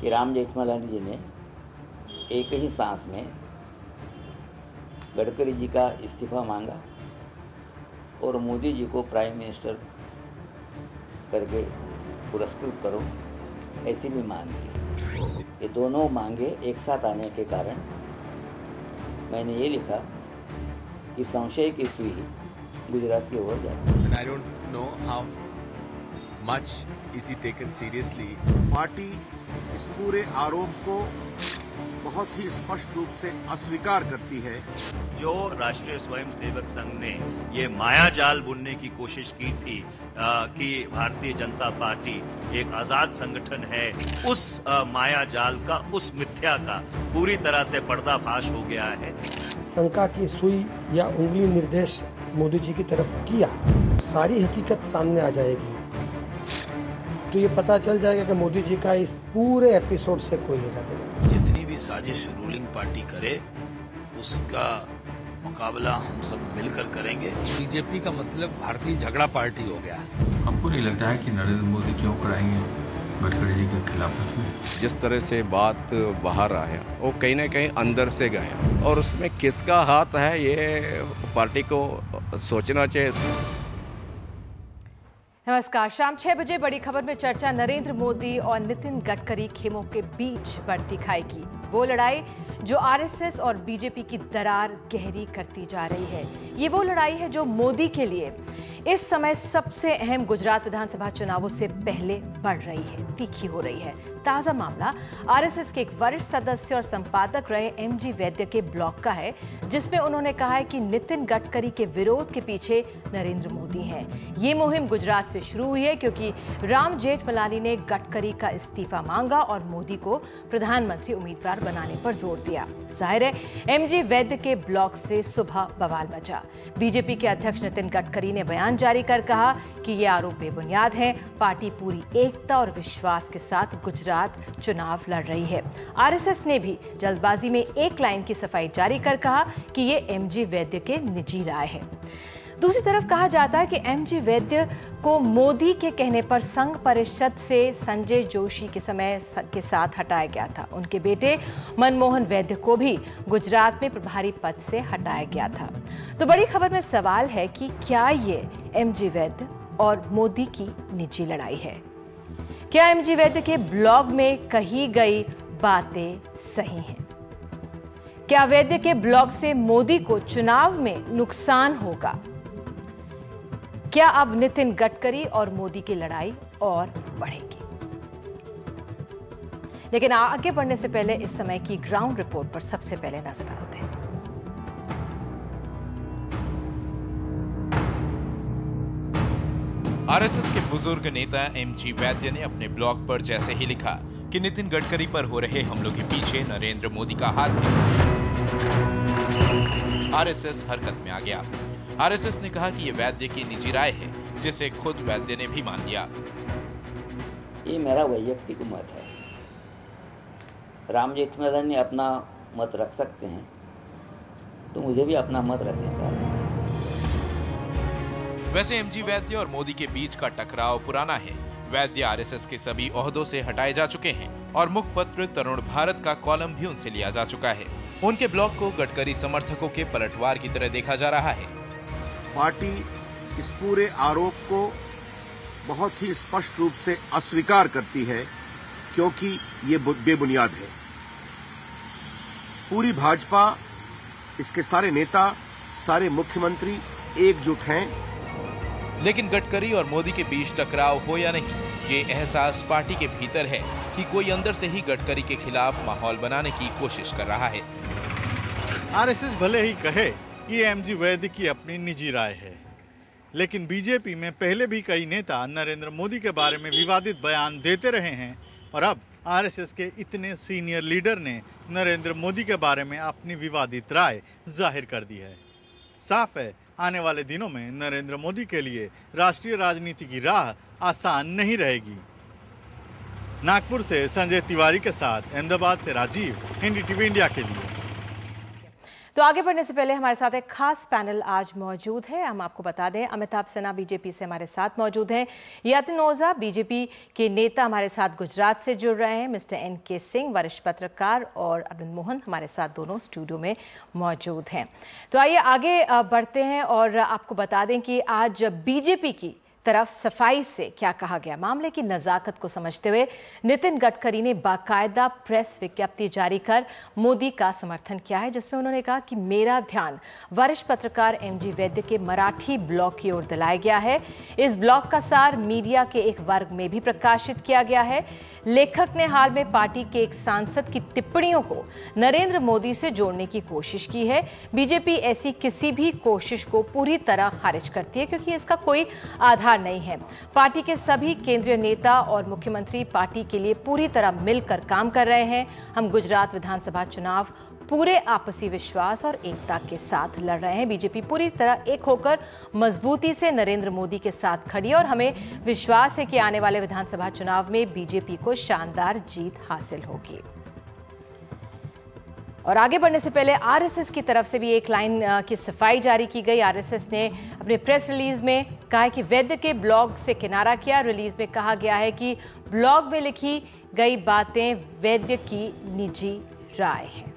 कि राम जेठमलानी जी ने एक ही सांस में गडकरी जी का इस्तीफा मांगा और मोदी जी को प्राइम मिनिस्टर करके पुरस्कृत करो, ऐसी भी मांग की। ये दोनों मांगे एक साथ आने के कारण मैंने ये लिखा कि संशय की सुई गुजरात की ओर जाती है। I don't know how much is he taken seriously. Party इस पूरे आरोप को बहुत ही स्पष्ट रूप से अस्वीकार करती है। जो राष्ट्रीय स्वयंसेवक संघ ने ये मायाजाल बुनने की कोशिश की थी कि भारतीय जनता पार्टी एक आजाद संगठन है, उस मायाजाल का, उस मिथ्या का पूरी तरह से पर्दाफाश हो गया है। शंका की सुई या उंगली निर्देश मोदी जी की तरफ किया, सारी हकीकत सामने आ जाएगी तो ये पता चल जाएगा कि मोदी जी का इस पूरे एपिसोड से कोई लेना देना। जितनी भी साजिश रूलिंग पार्टी करे उसका मुकाबला हम सब मिलकर करेंगे। बीजेपी का मतलब भारतीय झगड़ा पार्टी हो गया है। हमको नहीं लगता है कि नरेंद्र मोदी क्यों कराएंगे गडकरी जी के खिलाफ। जिस तरह से बात बाहर आया वो कहीं ना कहीं अंदर से गया और उसमें किसका हाथ है ये पार्टी को सोचना चाहिए। नमस्कार, शाम 6 बजे बड़ी खबर में चर्चा। नरेंद्र मोदी और नितिन गडकरी खेमों के बीच बढ़ती खाएगी वो लड़ाई जो आरएसएस और बीजेपी की दरार गहरी करती जा रही है। ये वो लड़ाई है जो मोदी के लिए इस समय सबसे अहम गुजरात विधानसभा चुनावों से पहले बढ़ रही है, तीखी हो रही है। ताजा मामला आरएसएस के एक वरिष्ठ सदस्य और संपादक रहे एमजी वैद्य के ब्लॉग का है, जिसमें उन्होंने कहा है कि नितिन गडकरी के विरोध के पीछे नरेंद्र मोदी हैं। ये मुहिम गुजरात से शुरू हुई है क्योंकि राम जेठमलानी ने गडकरी का इस्तीफा मांगा और मोदी को प्रधानमंत्री उम्मीदवार बनाने पर जोर दिया। जाहिर है एमजी वैद्य के ब्लॉग से सुबह बवाल मचा। बीजेपी के अध्यक्ष नितिन गडकरी ने बयान जारी कर कहा कि ये आरोप बेबुनियाद हैं। पार्टी पूरी एकता और विश्वास के साथ गुजरात चुनाव लड़ रही है। आरएसएस ने भी जल्दबाजी में एक लाइन की सफाई जारी कर कहा कि ये एमजी वैद्य के निजी राय है। दूसरी तरफ कहा जाता है कि एमजी वैद्य को मोदी के कहने पर संघ परिषद से संजय जोशी के समय के साथ हटाया गया था। उनके बेटे मनमोहन वैद्य को भी गुजरात में प्रभारी पद से हटाया गया था। तो बड़ी खबर में सवाल है कि क्या ये एमजी वैद्य और मोदी की निजी लड़ाई है? क्या एमजी वैद्य के ब्लॉग में कही गई बातें सही हैं? क्या वैद्य के ब्लॉग से मोदी को चुनाव में नुकसान होगा? क्या अब नितिन गडकरी और मोदी की लड़ाई और बढ़ेगी? लेकिन आगे बढ़ने से पहले इस समय की ग्राउंड रिपोर्ट पर सबसे पहले नजर डालते हैं। आरएसएस के बुजुर्ग नेता एमजी वैद्य ने अपने ब्लॉग पर जैसे ही लिखा कि नितिन गडकरी पर हो रहे हमलों के पीछे नरेंद्र मोदी का हाथ है, आरएसएस हरकत में आ गया। आरएसएस ने कहा कि ये वैद्य की निजी राय है, जिसे खुद वैद्य ने भी मान लिया। ये मेरा वैयक्तिक मत है। राम जेठमलानी अपना मत रख सकते हैं तो मुझे भी अपना मत रखने का है। वैसे एमजी वैद्य और मोदी के बीच का टकराव पुराना है। वैद्य आरएसएस के सभी ओहदों से हटाए जा चुके हैं और मुखपत्र तरुण भारत का कॉलम भी उनसे लिया जा चुका है। उनके ब्लॉग को गडकरी समर्थकों के पलटवार की तरह देखा जा रहा है। पार्टी इस पूरे आरोप को बहुत ही स्पष्ट रूप से अस्वीकार करती है क्योंकि ये बेबुनियाद है। पूरी भाजपा, इसके सारे नेता, सारे मुख्यमंत्री एकजुट हैं। लेकिन गडकरी और मोदी के बीच टकराव हो या नहीं, ये एहसास पार्टी के भीतर है कि कोई अंदर से ही गडकरी के खिलाफ माहौल बनाने की कोशिश कर रहा है। आरएसएस भले ही कहे कि एमजी वैद्य की अपनी निजी राय है, लेकिन बीजेपी में पहले भी कई नेता नरेंद्र मोदी के बारे में विवादित बयान देते रहे हैं और अब आरएसएस के इतने सीनियर लीडर ने नरेंद्र मोदी के बारे में अपनी विवादित राय जाहिर कर दी है। साफ है, आने वाले दिनों में नरेंद्र मोदी के लिए राष्ट्रीय राजनीति की राह आसान नहीं रहेगी। नागपुर से संजय तिवारी के साथ अहमदाबाद से राजीव, एनडीटीवी इंडिया के लिए। तो आगे बढ़ने से पहले हमारे साथ एक खास पैनल आज मौजूद है। हम आपको बता दें, अमिताभ सिन्हा बीजेपी से हमारे साथ मौजूद हैं, यतिन ओझा बीजेपी के नेता हमारे साथ गुजरात से जुड़ रहे हैं, मिस्टर NK सिंह वरिष्ठ पत्रकार और अरुण मोहन हमारे साथ दोनों स्टूडियो में मौजूद हैं। तो आइए आगे बढ़ते हैं और आपको बता दें कि आज बीजेपी की तरफ सफाई से क्या कहा गया। मामले की नजाकत को समझते हुए नितिन गडकरी ने बाकायदा प्रेस विज्ञप्ति जारी कर मोदी का समर्थन किया है, जिसमें उन्होंने कहा कि मेरा ध्यान वरिष्ठ पत्रकार MG वैद्य के मराठी ब्लॉग की ओर दिलाया गया है। इस ब्लॉग का सार मीडिया के एक वर्ग में भी प्रकाशित किया गया है। लेखक ने हाल में पार्टी के एक सांसद की टिप्पणियों को नरेंद्र मोदी से जोड़ने की कोशिश की है। बीजेपी ऐसी किसी भी कोशिश को पूरी तरह खारिज करती है, क्योंकि इसका कोई आधार नहीं है। पार्टी के सभी केंद्रीय नेता और मुख्यमंत्री पार्टी के लिए पूरी तरह मिलकर काम कर रहे हैं। हम गुजरात विधानसभा चुनाव पूरे आपसी विश्वास और एकता के साथ लड़ रहे हैं। बीजेपी पूरी तरह एक होकर मजबूती से नरेंद्र मोदी के साथ खड़ी है और हमें विश्वास है कि आने वाले विधानसभा चुनाव में बीजेपी को शानदार जीत हासिल होगी। और आगे बढ़ने से पहले आरएसएस की तरफ से भी एक लाइन की सफाई जारी की गई। आरएसएस ने अपने प्रेस रिलीज में कहा है कि वैद्य के ब्लॉग से किनारा किया। रिलीज में कहा गया है कि ब्लॉग में लिखी गई बातें वैद्य की निजी राय है।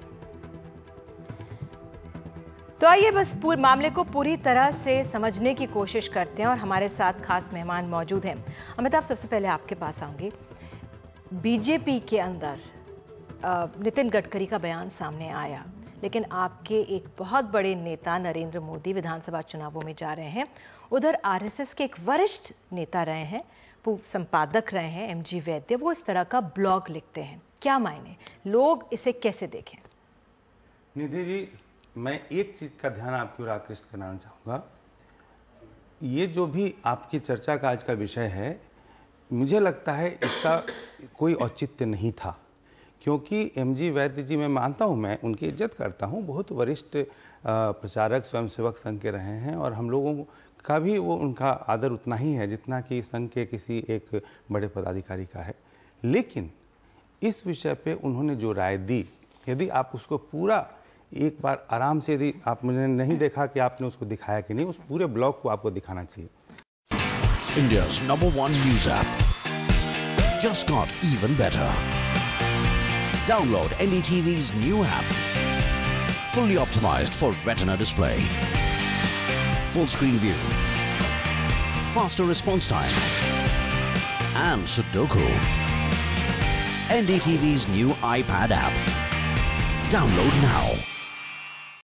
तो आइए बस पूरे मामले को पूरी तरह से समझने की कोशिश करते हैं और हमारे साथ खास मेहमान मौजूद हैं। अमिताभ, सबसे पहले आपके पास आऊंगी। बीजेपी के अंदर नितिन गडकरी का बयान सामने आया, लेकिन आपके एक बहुत बड़े नेता नरेंद्र मोदी विधानसभा चुनावों में जा रहे हैं। उधर आरएसएस के एक वरिष्ठ नेता रहे हैं, पूर्व संपादक रहे हैं MG वैद्य, वो इस तरह का ब्लॉग लिखते हैं। क्या मायने, लोग इसे कैसे देखें? निधि जी, मैं एक चीज़ का ध्यान आपकी ओर आकृष्ट कराना चाहूँगा। ये जो भी आपकी चर्चा का आज का विषय है, मुझे लगता है इसका कोई औचित्य नहीं था, क्योंकि MG वैद्य जी, मैं मानता हूँ, मैं उनकी इज्जत करता हूँ, बहुत वरिष्ठ प्रचारक स्वयंसेवक संघ के रहे हैं और हम लोगों का भी वो उनका आदर उतना ही है जितना कि संघ के किसी एक बड़े पदाधिकारी का है। लेकिन इस विषय पे उन्होंने जो राय दी, यदि आप उसको पूरा एक बार आराम से, यदि आप, मुझे नहीं देखा कि आपने उसको दिखाया कि नहीं, उस पूरे ब्लॉग को आपको दिखाना चाहिए। India's #1 news app just got even better. Download NDTV's new app, fully optimized for retina display, full screen view, faster response time, and Sudoku. NDTV's new iPad app. Download now.